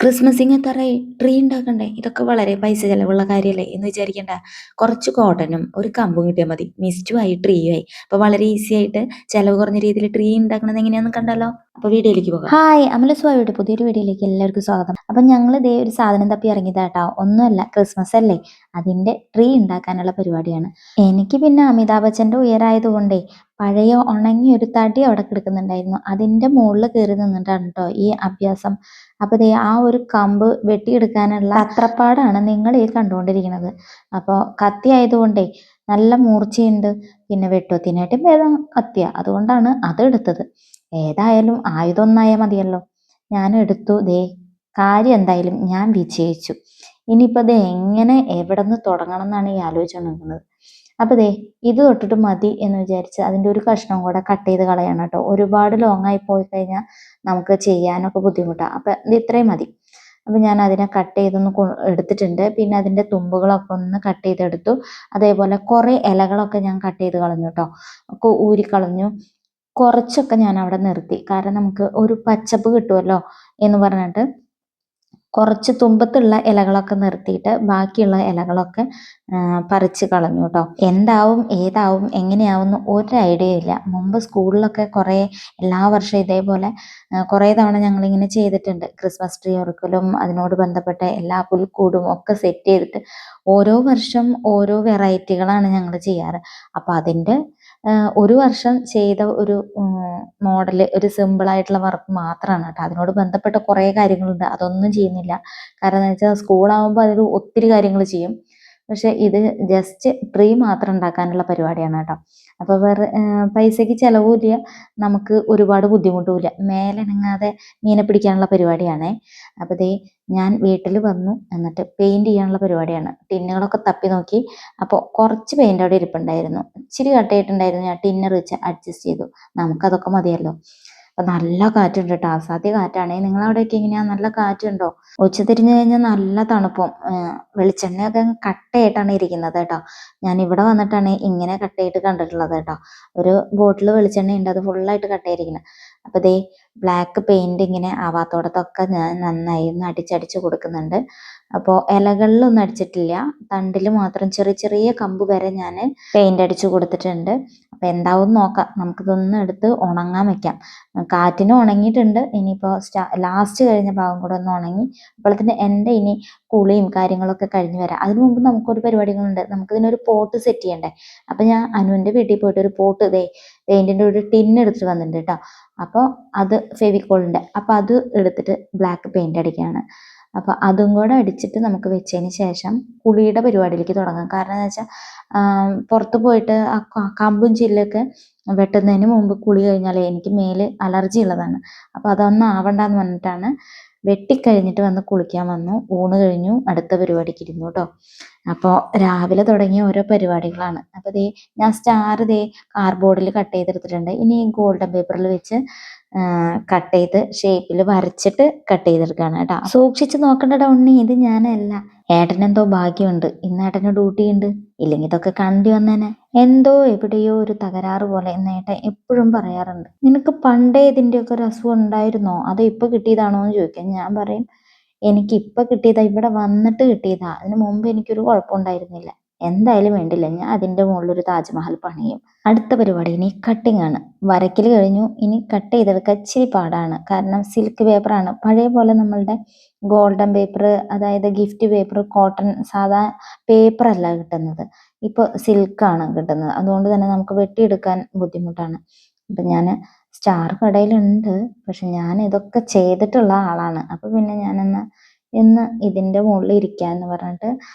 ക്രിസ്മസിന് എത്താറായി ട്രീ ഉണ്ടാക്കണ്ടേ? ഇതൊക്കെ വളരെ പൈസ ചെലവുള്ള കാര്യല്ലേ എന്ന് വിചാരിക്കണ്ട. കുറച്ച് കോട്ടനും ഒരു കമ്പും കിട്ടിയാൽ മതി. മിസ്റ്റും ആയി ട്രീയും ആയി. അപ്പൊ വളരെ ഈസി ആയിട്ട് ചെലവ് കുറഞ്ഞ രീതിയിൽ ട്രീ ഉണ്ടാക്കണത് എങ്ങനെയാന്ന് കണ്ടാലോ? അപ്പൊ വീഡിയോയിലേക്ക് പോകാം. ഹായ്, അമലസ്വാമിയുടെ പുതിയൊരു വീഡിയോയിലേക്ക് എല്ലാവർക്കും സ്വാഗതം. അപ്പൊ ഞങ്ങൾ ഇതേ ഒരു സാധനം തപ്പി ഇറങ്ങിയതാട്ടോ. ഒന്നുമല്ല, ക്രിസ്മസ് അല്ലേ, അതിന്റെ ട്രീ ഉണ്ടാക്കാനുള്ള പരിപാടിയാണ്. എനിക്ക് പിന്നെ അമിതാഭ് ബച്ചന്റെ ഉയരായതുകൊണ്ടേ പഴയ ഉണങ്ങിയ ഒരു തടി അവിടെ കിടക്കുന്നുണ്ടായിരുന്നു. അതിന്റെ മുകളിൽ കയറി നിന്നിട്ടാണ് കേട്ടോ ഈ അഭ്യാസം. അപ്പൊ ദേ ആ ഒരു കമ്പ് വെട്ടിയെടുക്കാനുള്ള തത്രപ്പാടാണ് നിങ്ങൾ ഈ കണ്ടുകൊണ്ടിരിക്കുന്നത്. അപ്പോൾ കത്തി ആയതുകൊണ്ടേ നല്ല മൂർച്ചയുണ്ട്. പിന്നെ വെട്ടുവത്തിനായിട്ടും ഭേദം കത്തിയ, അതുകൊണ്ടാണ് അത് എടുത്തത്. ഏതായാലും ആയുധമൊന്നായാൽ മതിയല്ലോ. ഞാൻ എടുത്തു. ദേ കാര്യം എന്തായാലും ഞാൻ വിജയിച്ചു. ഇനിയിപ്പോൾ ഇത് എങ്ങനെ എവിടെ നിന്ന് തുടങ്ങണം എന്നാണ് ഈ ആലോചിച്ചുകൊണ്ടിരിക്കുന്നത്. അപ്പോൾ ദേ ഇത് തൊട്ടിട്ട് മതി എന്ന് വിചാരിച്ച് അതിൻ്റെ ഒരു കഷ്ണം കൂടെ കട്ട് ചെയ്ത് കളയണം കേട്ടോ. ഒരുപാട് ലോങ് ആയി പോയി കഴിഞ്ഞാൽ നമുക്ക് ചെയ്യാനൊക്കെ ബുദ്ധിമുട്ടാണ്. അപ്പം ഇത് ഇത്രയും മതി. അപ്പം ഞാൻ അതിനെ കട്ട് ചെയ്തൊന്ന് എടുത്തിട്ടുണ്ട്. പിന്നെ അതിൻ്റെ തുമ്പുകളൊക്കെ ഒന്ന് കട്ട് ചെയ്തെടുത്തു. അതേപോലെ കുറേ ഇലകളൊക്കെ ഞാൻ കട്ട് ചെയ്ത് കളഞ്ഞു കേട്ടോ. ഒക്കെ ഊരിക്കളഞ്ഞു. കുറച്ചൊക്കെ ഞാൻ അവിടെ നിർത്തി, കാരണം നമുക്ക് ഒരു പച്ചപ്പ് കിട്ടുമല്ലോ എന്ന് പറഞ്ഞിട്ട് കുറച്ച് തുമ്പത്തുള്ള ഇലകളൊക്കെ നിർത്തിയിട്ട് ബാക്കിയുള്ള ഇലകളൊക്കെ പറിച്ച് കളഞ്ഞു കേട്ടോ. എന്താവും ഏതാവും എങ്ങനെയാവുമെന്ന് ഒരു ഐഡിയ ഇല്ല. മുമ്പ് സ്കൂളിലൊക്കെ കുറേ എല്ലാ വർഷവും ഇതേപോലെ കുറേ തവണ ഞങ്ങളിങ്ങനെ ചെയ്തിട്ടുണ്ട്. ക്രിസ്മസ് ട്രീ ഒരുക്കലും അതിനോട് ബന്ധപ്പെട്ട എല്ലാ പുൽക്കൂടും ഒക്കെ സെറ്റ് ചെയ്തിട്ട് ഓരോ വർഷം ഓരോ വെറൈറ്റികളാണ് ഞങ്ങൾ ചെയ്യാറ്. അപ്പോൾ അതിൻ്റെ ഒരു വർഷം ചെയ്ത ഒരു മോഡൽ, ഒരു സിമ്പിളായിട്ടുള്ള വർക്ക് മാത്രമാണ് കേട്ടോ. അതിനോട് ബന്ധപ്പെട്ട കുറേ കാര്യങ്ങളുണ്ട്, അതൊന്നും ചെയ്യുന്നില്ല. കാരണം എന്ന് വെച്ചാൽ സ്കൂളാകുമ്പോൾ അതിൽ ഒത്തിരി കാര്യങ്ങൾ ചെയ്യും. പക്ഷെ ഇത് ജസ്റ്റ് ട്രീ മാത്രം ഉണ്ടാക്കാനുള്ള പരിപാടിയാണ് കേട്ടോ. അപ്പോൾ വേറെ പൈസയ്ക്ക് ചിലവുമില്ല, നമുക്ക് ഒരുപാട് ബുദ്ധിമുട്ടുമില്ല. മേലനങ്ങാതെ മീനെ പിടിക്കാനുള്ള പരിപാടിയാണേ. അപ്പോൾ ദേ ഞാൻ വീട്ടിൽ വന്നു, എന്നിട്ട് പെയിൻറ് ചെയ്യാനുള്ള പരിപാടിയാണ്. ടിന്നുകളൊക്കെ തപ്പി നോക്കി. അപ്പോൾ കുറച്ച് പെയിൻ്റ് അവിടെ ഇരിപ്പുണ്ടായിരുന്നു. ഇച്ചിരി കട്ടയിട്ടുണ്ടായിരുന്നു. ഞാൻ ടിന്നർ വെച്ച് അഡ്ജസ്റ്റ് ചെയ്തു. നമുക്കതൊക്കെ മതിയല്ലോ. അപ്പം നല്ല കാറ്റുണ്ട് കേട്ടോ, അസാധ്യ കാറ്റാണേ. നിങ്ങളവിടെയൊക്കെ എങ്ങനെയാ? നല്ല കാറ്റുണ്ടോ? ഉച്ച തിരിഞ്ഞു കഴിഞ്ഞാൽ നല്ല തണുപ്പും. വെളിച്ചെണ്ണയൊക്കെ കട്ടയായിട്ടാണ് ഇരിക്കുന്നത് കേട്ടോ. ഞാൻ ഇവിടെ വന്നിട്ടാണ് ഇങ്ങനെ കട്ടയായിട്ട് കണ്ടിട്ടുള്ളത് കേട്ടോ. ഒരു ബോട്ടിൽ വെളിച്ചെണ്ണ ഉണ്ട്, അത് ഫുള്ളായിട്ട് കട്ടയായിരിക്കുന്നത്. അപ്പോൾ ദേ ബ്ലാക്ക് പെയിന്റ് ഇങ്ങനെ ആവാത്തോടത്തൊക്കെ ഞാൻ നന്നായി ഒന്ന് അടിച്ചടിച്ച് കൊടുക്കുന്നുണ്ട്. അപ്പോൾ ഇലകളിലൊന്നും അടിച്ചിട്ടില്ല, തണ്ടിൽ മാത്രം ചെറിയ ചെറിയ കമ്പ് വരെ ഞാൻ പെയിന്റ് അടിച്ച് കൊടുത്തിട്ടുണ്ട്. അപ്പോൾ എന്താവും നോക്കാം. നമുക്കിതൊന്നും എടുത്ത് ഉണങ്ങാൻ വെക്കാം. കാറ്റിന് ഉണങ്ങിയിട്ടുണ്ട്. ഇനിയിപ്പോൾ ലാസ്റ്റ് കഴിഞ്ഞ ഭാഗം കൂടെ ഒന്ന് ഉണങ്ങി അപ്പോഴത്തേന് എൻ്റെ ഇനി കുളിയും കാര്യങ്ങളൊക്കെ കഴിഞ്ഞ് വരാം. അതിന് മുമ്പ് നമുക്കൊരു പരിപാടികളുണ്ട്. നമുക്കിതിനൊരു പോട്ട് സെറ്റ് ചെയ്യണ്ടേ. അപ്പം ഞാൻ അനുവിൻ്റെ വീട്ടിൽ പോയിട്ട് ഒരു പോട്ട് പെയിൻറ്റിൻ്റെ ഒരു ടിന്ന് എടുത്തിട്ട് വന്നിട്ടുണ്ട് കേട്ടോ. അപ്പോൾ അത് ഫെവിക്കോളിൻ്റെ, അപ്പോൾ അത് എടുത്തിട്ട് ബ്ലാക്ക് പെയിൻ്റ് അടിക്കുകയാണ്. അപ്പോൾ അതും കൂടെ അടിച്ചിട്ട് നമുക്ക് വെച്ചതിന് ശേഷം കുളിയുടെ പരിപാടിയിലേക്ക് തുടങ്ങാം. കാരണം എന്ന് വെച്ചാൽ പുറത്ത് പോയിട്ട് ആ കമ്പും ചില്ലൊക്കെ വെട്ടുന്നതിന് മുമ്പ് കുളി കഴിഞ്ഞാൽ എനിക്ക് മേല് അലർജി ഉള്ളതാണ്. അപ്പോൾ അതൊന്നും ആവണ്ടെന്ന് പറഞ്ഞിട്ടാണ് വെട്ടിക്കഴിഞ്ഞിട്ട് വന്ന് കുളിക്കാൻ വന്നു. ഊണ് കഴിഞ്ഞു, അടുത്ത പരിപാടിക്ക് ഇരുന്നു കേട്ടോ. അപ്പോൾ രാവിലെ തുടങ്ങിയ ഓരോ പരിപാടികളാണ്. അപ്പോൾ ഞാൻ സ്റ്റാർ കാർഡ്ബോർഡിൽ കട്ട് ചെയ്തെടുത്തിട്ടുണ്ട്. ഇനി ഗോൾഡൻ പേപ്പറിൽ വെച്ച് കട്ട് ചെയ്ത് ഷേപ്പിൽ വരച്ചിട്ട് കട്ട് ചെയ്തെടുക്കുകയാണ് കേട്ടോ. സൂക്ഷിച്ച് നോക്കേണ്ട ഉണ്ണി, ഇത് ഞാനല്ല. ഏട്ടനെന്തോ ഭാഗ്യമുണ്ട്, ഇന്ന് ഏട്ടന് ഡ്യൂട്ടി ഉണ്ട്. ഇല്ലെങ്കിൽ ഇതൊക്കെ കണ്ടി വന്നേനെ. എന്തോ എവിടെയോ ഒരു തകരാറ് പോലെ എന്ന് ഏട്ടൻ എപ്പോഴും പറയാറുണ്ട്. നിനക്ക് പണ്ടേ ഇതിൻ്റെയൊക്കെ ഒരു അസുഖം ഉണ്ടായിരുന്നോ, അതോ ഇപ്പൊ കിട്ടിയതാണോ എന്ന് ചോദിക്കാം. ഞാൻ പറയും എനിക്ക് ഇപ്പൊ കിട്ടിയതാ, ഇവിടെ വന്നിട്ട് കിട്ടിയതാ. അതിന് മുമ്പ് എനിക്കൊരു കുഴപ്പമുണ്ടായിരുന്നില്ല. എന്തായാലും വേണ്ടില്ല, ഞാൻ അതിൻ്റെ മുകളിലൊരു താജ്മഹൽ പണിയും. അടുത്ത പരിപാടി ഇനി കട്ടിങ് ആണ്. വരയ്ക്കൽ കഴിഞ്ഞു, ഇനി കട്ട് ചെയ്തെടുക്കാൻ ഇച്ചിരി പാടാണ്. കാരണം സിൽക്ക് പേപ്പറാണ്. പഴയ പോലെ നമ്മളുടെ ഗോൾഡൻ പേപ്പർ, അതായത് ഗിഫ്റ്റ് പേപ്പർ, കോട്ടൺ സാധാ പേപ്പറല്ല കിട്ടുന്നത്. ഇപ്പോൾ സിൽക്കാണ് കിട്ടുന്നത്. അതുകൊണ്ട് തന്നെ നമുക്ക് വെട്ടിയെടുക്കാൻ ബുദ്ധിമുട്ടാണ്. അപ്പം ഞാൻ സ്റ്റാർ കടയിലുണ്ട്, പക്ഷെ ഞാൻ ഇതൊക്കെ ചെയ്തിട്ടുള്ള ആളാണ്. അപ്പോൾ പിന്നെ ഞാനെന്ന് ഇന്ന് ഇതിൻ്റെ മുകളിൽ ഇരിക്കാമെന്ന് പറഞ്ഞിട്ട്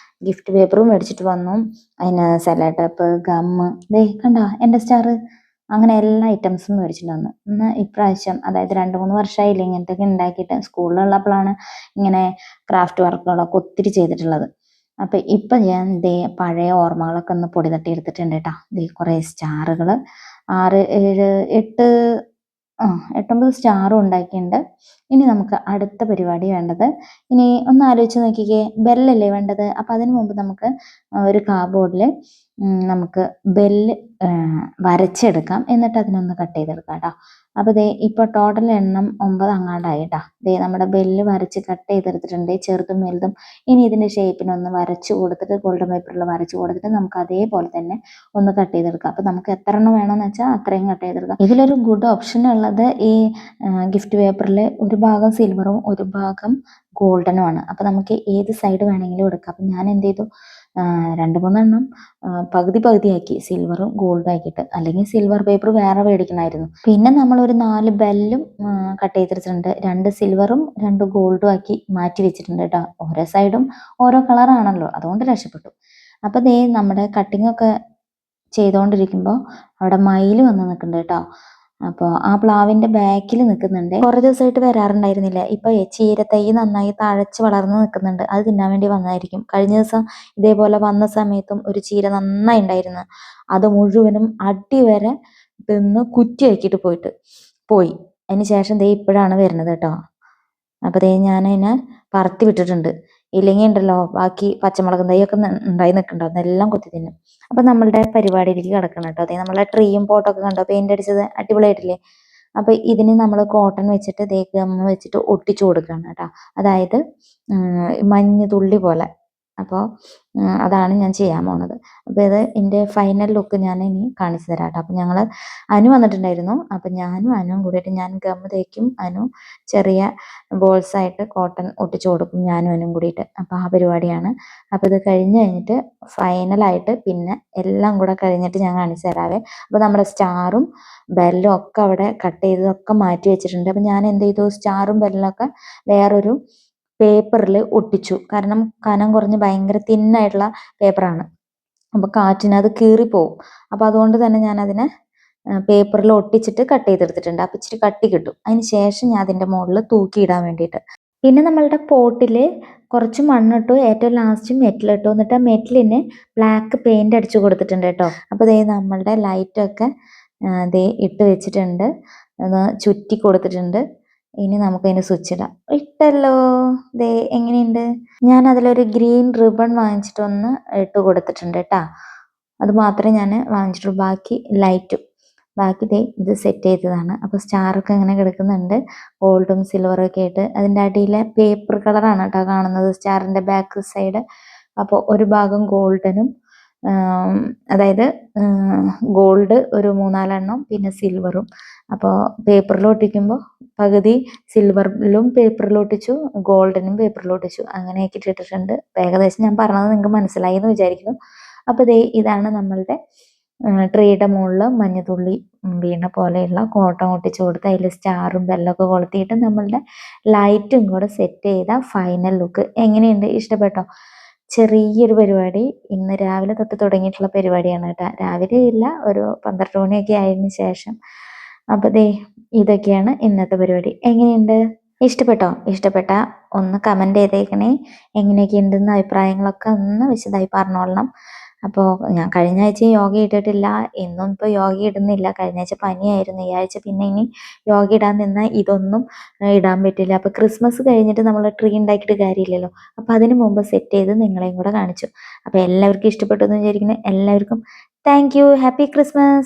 ഗിഫ്റ്റ് പേപ്പറും മേടിച്ചിട്ട് വന്നു. അതിന് സെല്ലോ ടേപ്പ്, ഗമ്മ്, കണ്ടോ എൻ്റെ സ്റ്റാർ, അങ്ങനെ എല്ലാ ഐറ്റംസും മേടിച്ചിട്ട് വന്നു. ഇന്ന് ഇപ്രാവശ്യം, അതായത് 2-3 വർഷമായില്ലേ ഇങ്ങനത്തെയൊക്കെ ഉണ്ടാക്കിയിട്ട്. സ്കൂളിലുള്ളപ്പോഴാണ് ഇങ്ങനെ ക്രാഫ്റ്റ് വർക്കുകളൊക്കെ ഒത്തിരി ചെയ്തിട്ടുള്ളത്. അപ്പം ഇപ്പം ഞാൻ പഴയ ഓർമ്മകളൊക്കെ ഒന്ന് പൊടി തട്ടി എടുത്തിട്ടുണ്ട് കേട്ടോ. കുറേ സ്റ്റാറുകൾ 6, 7, 8, 8-9 സ്റ്റാറും ഉണ്ടാക്കിയിട്ടുണ്ട്. ഇനി നമുക്ക് അടുത്ത പരിപാടി വേണ്ടത്, ഇനി ഒന്ന് ആലോചിച്ച് നോക്കിക്കേ, ബെല്ലല്ലേ വേണ്ടത്. അപ്പം അതിന് മുമ്പ് നമുക്ക് ഒരു കാർഡ്ബോർഡിൽ നമുക്ക് ബെല്ല് വരച്ചെടുക്കാം. എന്നിട്ട് അതിനൊന്ന് കട്ട് ചെയ്തെടുക്കാം കേട്ടോ. അപ്പോൾ ദേ ഇപ്പോൾ ടോട്ടൽ എണ്ണം 9 അങ്ങാണ്ടായി കേട്ടോ. ദേ നമ്മുടെ ബെല്ല് വരച്ച് കട്ട് ചെയ്തെടുത്തിട്ടുണ്ട്, ചെറുതും വലുതും. ഇനി ഇതിൻ്റെ ഷേപ്പിനൊന്ന് വരച്ച് കൊടുത്തിട്ട് ഗോൾഡൻ പേപ്പറിൽ വരച്ച് കൊടുത്തിട്ട് നമുക്ക് അതേപോലെ തന്നെ ഒന്ന് കട്ട് ചെയ്തെടുക്കാം. അപ്പോൾ നമുക്ക് എത്ര എണ്ണം വേണമെന്ന് വെച്ചാൽ അത്രയും കട്ട് ചെയ്തെടുക്കാം. ഇതിലൊരു ഗുഡ് ഓപ്ഷൻ ഉള്ളത് ഈ ഗിഫ്റ്റ് പേപ്പറിൽ ഒരു ഭാഗം സിൽവറും ഒരു ഭാഗം ഗോൾഡനുമാണ്. അപ്പോൾ നമുക്ക് ഏത് സൈഡ് വേണമെങ്കിലും എടുക്കാം. അപ്പം ഞാൻ എന്ത് ചെയ്തു, 2-3 എണ്ണം പകുതി പകുതിയാക്കി, സിൽവറും ഗോൾഡും ആക്കിയിട്ട്. അല്ലെങ്കിൽ സിൽവർ പേപ്പർ വേറെ മേടിക്കണമായിരുന്നു. പിന്നെ നമ്മളൊരു 4 ബെല്ലും കട്ട് ചെയ്തെടുത്തിട്ടുണ്ട്. 2 സിൽവറും 2 ഗോൾഡും ആക്കി മാറ്റി വെച്ചിട്ടുണ്ട് കേട്ടോ. ഓരോ സൈഡും ഓരോ കളറാണല്ലോ, അതുകൊണ്ട് രക്ഷപ്പെട്ടു. അപ്പോൾ ദേ നമ്മുടെ കട്ടിംഗ് ഒക്കെ ചെയ്തുകൊണ്ടിരിക്കുമ്പോൾ അവിടെ മയിൽ വന്ന് നിൽക്കുന്നുണ്ട് കേട്ടോ. അപ്പോൾ ആ പ്ലാവിൻ്റെ ബാക്കിൽ നിൽക്കുന്നുണ്ട്. കുറേ ദിവസമായിട്ട് വരാറുണ്ടായിരുന്നില്ല. ഇപ്പോൾ ചീരത്തൈ നന്നായി തഴച്ച് വളർന്ന് നിൽക്കുന്നുണ്ട്. അത് തിന്നാൻ വേണ്ടി വന്നതായിരിക്കും. കഴിഞ്ഞ ദിവസം ഇതേപോലെ വന്ന സമയത്തും ഒരു ചീര നന്നായി ഉണ്ടായിരുന്നു. അത് മുഴുവനും അടി വരെ തിന്ന് കുറ്റിയാക്കിയിട്ട് പോയി. അതിന് ശേഷം ദേ ഇപ്പോഴാണ് വരുന്നത് കേട്ടോ. അപ്പോൾ ദേ ഞാനതിനെ പറത്തി വിട്ടിട്ടുണ്ട്. ഇല്ലെങ്കിൽ ഉണ്ടല്ലോ ബാക്കി പച്ചമുളകും തൈയൊക്കെ ഉണ്ടായി നിൽക്കുന്നുണ്ടോ, അതെല്ലാം കൊത്തി തിന്നും. അപ്പം നമ്മളുടെ പരിപാടിയിലേക്ക് കിടക്കണം കേട്ടോ. അതേ നമ്മളെ ട്രീയും പോട്ടൊക്കെ കണ്ടോ, പെയിന്റ് അടിച്ചത് അടിപൊളിയായിട്ടില്ലേ. അപ്പോൾ ഇതിന് നമ്മൾ കോട്ടൺ വെച്ചിട്ട് ഗമ്മ് വെച്ചിട്ട് ഒട്ടിച്ചു കൊടുക്കുകയാണ് കേട്ടോ. അതായത് മഞ്ഞ് തുള്ളി പോലെ. അപ്പോൾ അതാണ് ഞാൻ ചെയ്യാൻ പോണത്. അപ്പോൾ ഇത് എൻ്റെ ഫൈനൽ ലുക്ക് ഞാൻ ഇനി കാണിച്ചു തരാം കേട്ടോ. അപ്പോൾ ഞങ്ങൾ അനു വന്നിട്ടുണ്ടായിരുന്നു. അപ്പം ഞാനും അനുവും കൂടിയിട്ട്, ഞാൻ ഗമ്മ് തേക്കും, അനു ചെറിയ ബോൾസായിട്ട് കോട്ടൺ ഒട്ടിച്ചു കൊടുക്കും, ഞാനും അനുവും കൂടിയിട്ട്. അപ്പോൾ ആ പരിപാടിയാണ്. അപ്പോൾ ഇത് കഴിഞ്ഞിട്ട് ഫൈനലായിട്ട് പിന്നെ എല്ലാം കൂടെ കഴിഞ്ഞിട്ട് ഞാൻ കാണിച്ചു തരാവേ. അപ്പോൾ നമ്മുടെ സ്റ്റാറും ബെല്ലും ഒക്കെ അവിടെ കട്ട് ചെയ്തതൊക്കെ മാറ്റി വെച്ചിട്ടുണ്ട്. അപ്പോൾ ഞാൻ എന്ത് ചെയ്തു, സ്റ്റാറും ബെല്ലൊക്കെ വേറൊരു പേപ്പറിൽ ഒട്ടിച്ചു. കാരണം കനം കുറഞ്ഞ് ഭയങ്കര തിന്നായിട്ടുള്ള പേപ്പറാണ്. അപ്പോൾ കാറ്റിന് അത് കീറിപ്പോവും. അപ്പോൾ അതുകൊണ്ട് തന്നെ ഞാനതിനെ പേപ്പറിൽ ഒട്ടിച്ചിട്ട് കട്ട് ചെയ്തെടുത്തിട്ടുണ്ട്. അപ്പോൾ ഇച്ചിരി കട്ടി കിട്ടും. അതിന് ശേഷം ഞാൻ അതിൻ്റെ മുകളിൽ തൂക്കിയിടാൻ വേണ്ടിയിട്ട്. പിന്നെ നമ്മളുടെ പോട്ടിൽ കുറച്ച് മണ്ണിട്ടു, ഏറ്റവും ലാസ്റ്റ് മെറ്റലിട്ടു. എന്നിട്ട് ആ മെറ്റലിന് ബ്ലാക്ക് പെയിന്റ് അടിച്ചു കൊടുത്തിട്ടുണ്ട് കേട്ടോ. അപ്പോൾ ദേ നമ്മളുടെ ലൈറ്റൊക്കെ ദേ ഇട്ട് വെച്ചിട്ടുണ്ട്, ചുറ്റി കൊടുത്തിട്ടുണ്ട്. ഇനി നമുക്കതിന് സ്വിച്ച് ഇടാം. ഇട്ടല്ലോ, ദേ എങ്ങനെയുണ്ട്. ഞാൻ അതിലൊരു ഗ്രീൻ റിബൺ വാങ്ങിച്ചിട്ടൊന്ന് ഇട്ട് കൊടുത്തിട്ടുണ്ട് കേട്ടോ. അത് മാത്രമേ ഞാൻ വാങ്ങിച്ചിട്ടുള്ളൂ. ബാക്കി ദേ ഇത് സെറ്റ് ചെയ്തതാണ്. അപ്പോൾ സ്റ്റാറൊക്കെ ഇങ്ങനെ കിടക്കുന്നുണ്ട്, ഗോൾഡും സിൽവറും ഒക്കെ ആയിട്ട്. അതിൻ്റെ അടിയിലെ പേപ്പർ കളറാണ് കേട്ടോ കാണുന്നത്, സ്റ്റാറിൻ്റെ ബാക്ക് സൈഡ്. അപ്പോൾ ഒരു ഭാഗം ഗോൾഡനും, അതായത് ഗോൾഡ് ഒരു 3-4 എണ്ണം, പിന്നെ സിൽവറും. അപ്പോൾ പേപ്പറിൽ ഒട്ടിക്കുമ്പോൾ പകുതി സിൽവറിലും പേപ്പറിൽ ഒട്ടിച്ചു, ഗോൾഡനും പേപ്പറിൽ ഒട്ടിച്ചു. അങ്ങനെയൊക്കെ ഇട്ടിട്ടുണ്ട്. ഏകദേശം ഞാൻ പറഞ്ഞത് നിങ്ങൾക്ക് മനസ്സിലായി എന്ന് വിചാരിക്കുന്നു. അപ്പോൾ ദേ ഇതാണ് നമ്മളുടെ ട്രീയുടെ മുകളിൽ മഞ്ഞത്തുള്ളി വീണ പോലെയുള്ള കോട്ടൺ ഒട്ടിച്ചു കൊടുത്ത് അതിൽ സ്റ്റാറും ബെല്ലൊക്കെ കൊളുത്തിയിട്ട് നമ്മളുടെ ലൈറ്റും കൂടെ സെറ്റ് ചെയ്ത ഫൈനൽ ലുക്ക്. എങ്ങനെയുണ്ട്, ഇഷ്ടപ്പെട്ടോ? ചെറിയൊരു പരിപാടി ഇന്ന് രാവിലെ തൊട്ട് തുടങ്ങിയിട്ടുള്ള പരിപാടിയാണ് കേട്ടോ. രാവിലെ ഇല്ല, ഒരു 12 മണിയൊക്കെ ആയതിനു ശേഷം. അപ്പോൾ ദേ ഇതൊക്കെയാണ് ഇന്നത്തെ പരിപാടി. എങ്ങനെയുണ്ട്, ഇഷ്ടപ്പെട്ടോ? ഇഷ്ടപ്പെട്ടാൽ ഒന്ന് കമൻറ്റ് ചെയ്തേക്കണേ. എങ്ങനെയൊക്കെ ഉണ്ടെന്ന് അഭിപ്രായങ്ങളൊക്കെ ഒന്ന് വിശദമായി പറഞ്ഞോളണം. അപ്പോൾ ഞാൻ കഴിഞ്ഞ ആഴ്ച യോഗ ഇട്ടിട്ടില്ല, ഇന്നും ഇപ്പോൾ യോഗ ഇടുന്നില്ല. കഴിഞ്ഞ ആഴ്ച പനിയായിരുന്നു, ഈ ആഴ്ച പിന്നെ ഇനി യോഗ ഇടാൻ നിന്നാൽ ഇതൊന്നും ഇടാൻ പറ്റില്ല. അപ്പോൾ ക്രിസ്മസ് കഴിഞ്ഞിട്ട് നമ്മൾ ട്രീ ഉണ്ടാക്കിയിട്ട് കാര്യമില്ലല്ലോ. അപ്പോൾ അതിന് മുമ്പ് സെറ്റ് ചെയ്ത് നിങ്ങളെയും കൂടെ കാണിച്ചു. അപ്പോൾ എല്ലാവർക്കും ഇഷ്ടപ്പെട്ടു എന്ന് വിചാരിക്കുന്നു. എല്ലാവർക്കും താങ്ക് യു, ഹാപ്പി ക്രിസ്മസ്.